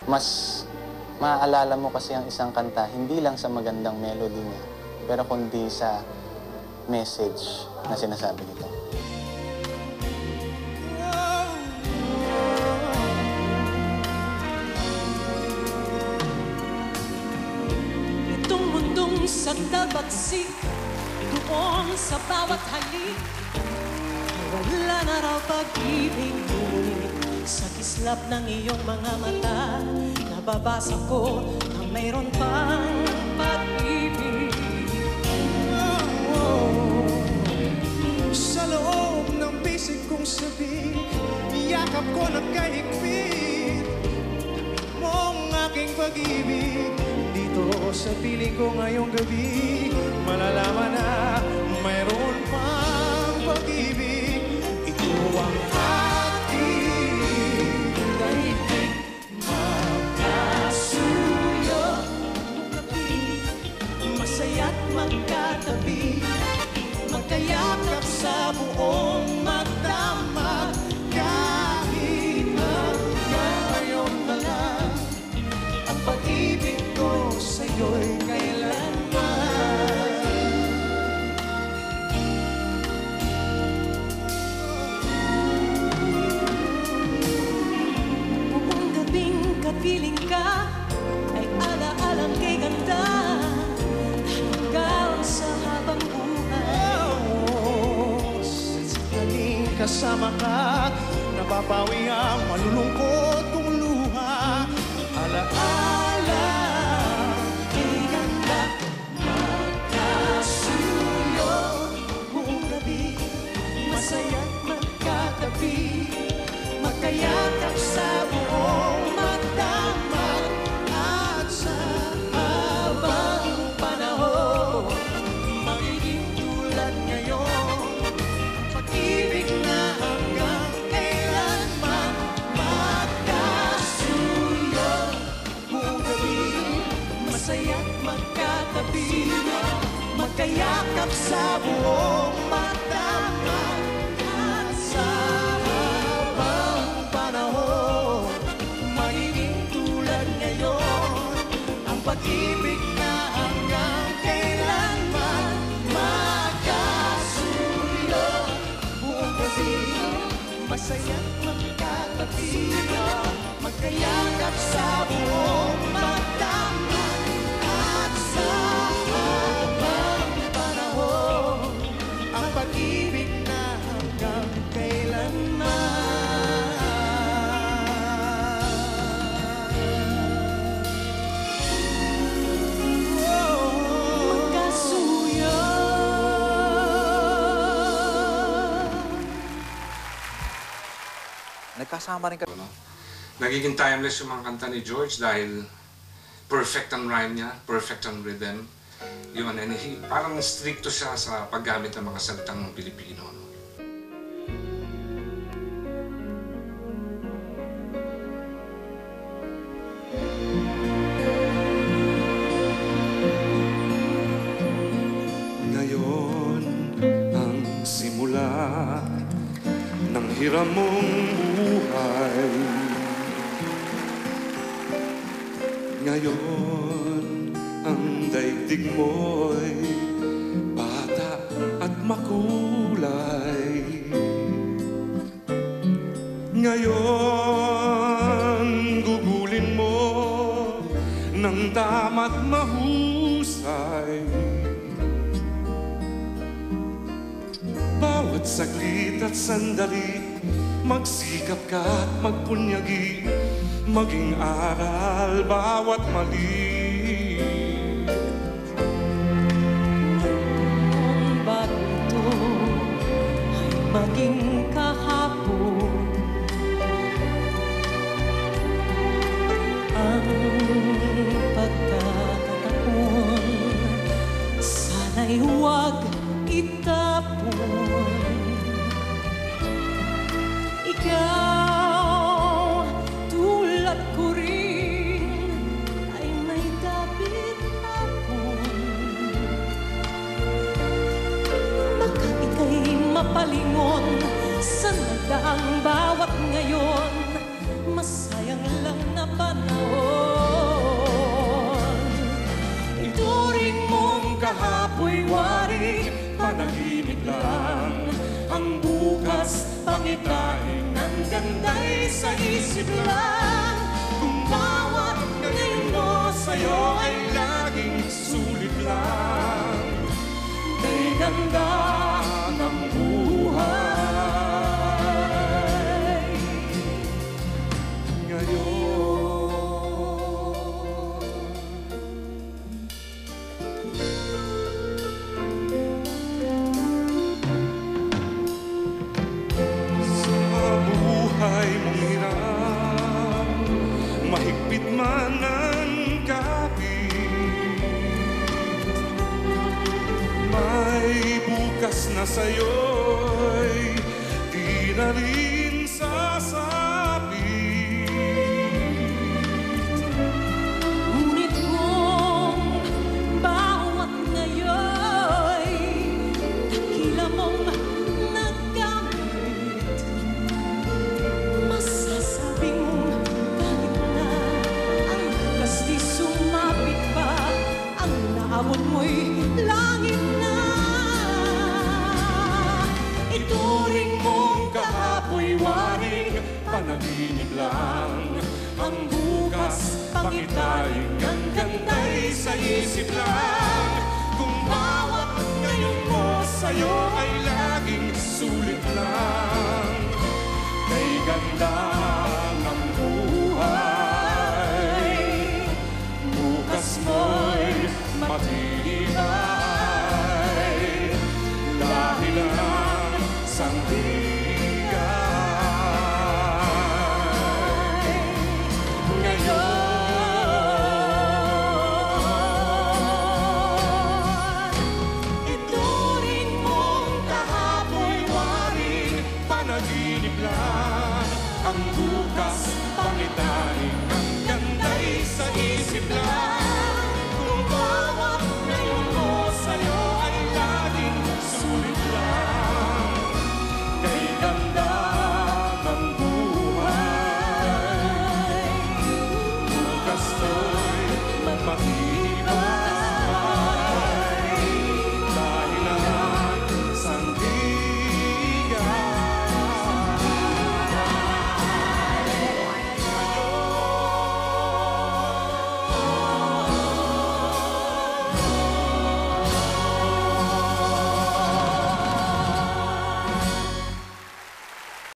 Mas maaalala mo kasi ang isang kanta, hindi lang sa magandang melody niya, pero kundi sa message na sinasabi nito. Itong mundong sagdabagsik, doon sa bawat halik, wala na raw pag-ibig, ngunit sa kislap ng iyong mga mata, nababasa ko na mayroon pang pag-ibig. Sa loob ng bisig kong sabi, yakap ko nagkahigpit, tabi mo ang aking pag-ibig. Dito sa piling ko ngayong gabi, malalaman na mayroon pang pag-ibig. Ito ang ating daigdig, Magkasuyo, masaya't magkatabi, magkayakap sa buong magdamag, kahit hanggang ngayon na lang, ang pag-ibig ko sa'yo'y kailanman. Buong gabing kapiling ka ay ala-alang kay ganda, hanggang sa habang buhay. sandaling kasama ka, nababawi ang malulungkot kong luha. Alaala, Kay ganda, magkasuyo, buong gabi, masaya't magkatabi, magkayakap sa buong magdamag, at sa habang panahon, magiging tulad ngayon, pag-ibig na hanggang kailanman. Magkasuyo, buong gabi, masaya't magkatabi, magkayakap sa buong magdamag, at sa habang panahon, magiging tulad ngayon, ang pag-ibig na hanggang kailanman. Magkasuyo, buong gabi, masaya't magkatabi, magkayakap sa buong magdamag, at sa habang panahon, ang pag-ibig na hanggang kailanman. Magkasuyo. Nagkasama rin kami. Nagiging timeless yung mga kanta ni George dahil perfect ang rhyme niya, perfect ang rhythm. Yun, and parang stricto siya sa paggamit ng mga salitang Pilipino. No? ngayon ang simula ng hiram mong buhay. Ngayon ang daigdig mo'y bata at makulay. Ngayon gugulin mo ng tama't mahusay. Bawat saglit at sandali, magsikap ka at magpunyagi, maging aral bawat mali. Ang bago ito ay maging kahapon. Ang pagkakataon, sana'y huwag itapon. Ikaw, tulad ko rin, ay may dapit hapon. Baka ika'y mapalingon sa nagdaang bawat ngayon, masayang lang na panahon. kahapoy wari, panaginip lang. Ang bukas, pangitain, ang ganda'y sa isip lang. Kung bawat ngayon mo sa'yo ay laging sulit lang. Kay ganda ng buhay ngayon. Buhay mong hirap, mahigpit man ang kapit, may bukas na sa'yo'y di na rin sasapit. Ngunit kung bawat ngayon dakila mong nagkamit, masasabing mong kahit na ang bukas di sumapit pa, ang naabot mo'y langit na. Ituring mong kahapoy waring, panaginip lang. Ang bukas, pangitain, ang ganda'y sa isip lang. Kung bawat ngayon mo sa'yo ay laging sulit lang. Kay ganda ng buhay, bukas mo'y matibay. Dahil lang sangbigay ngayon. Ituring mong Kahapoy waring, panaginip lang. Ang bukas, pangitain, ang ganda'y sa isip lang.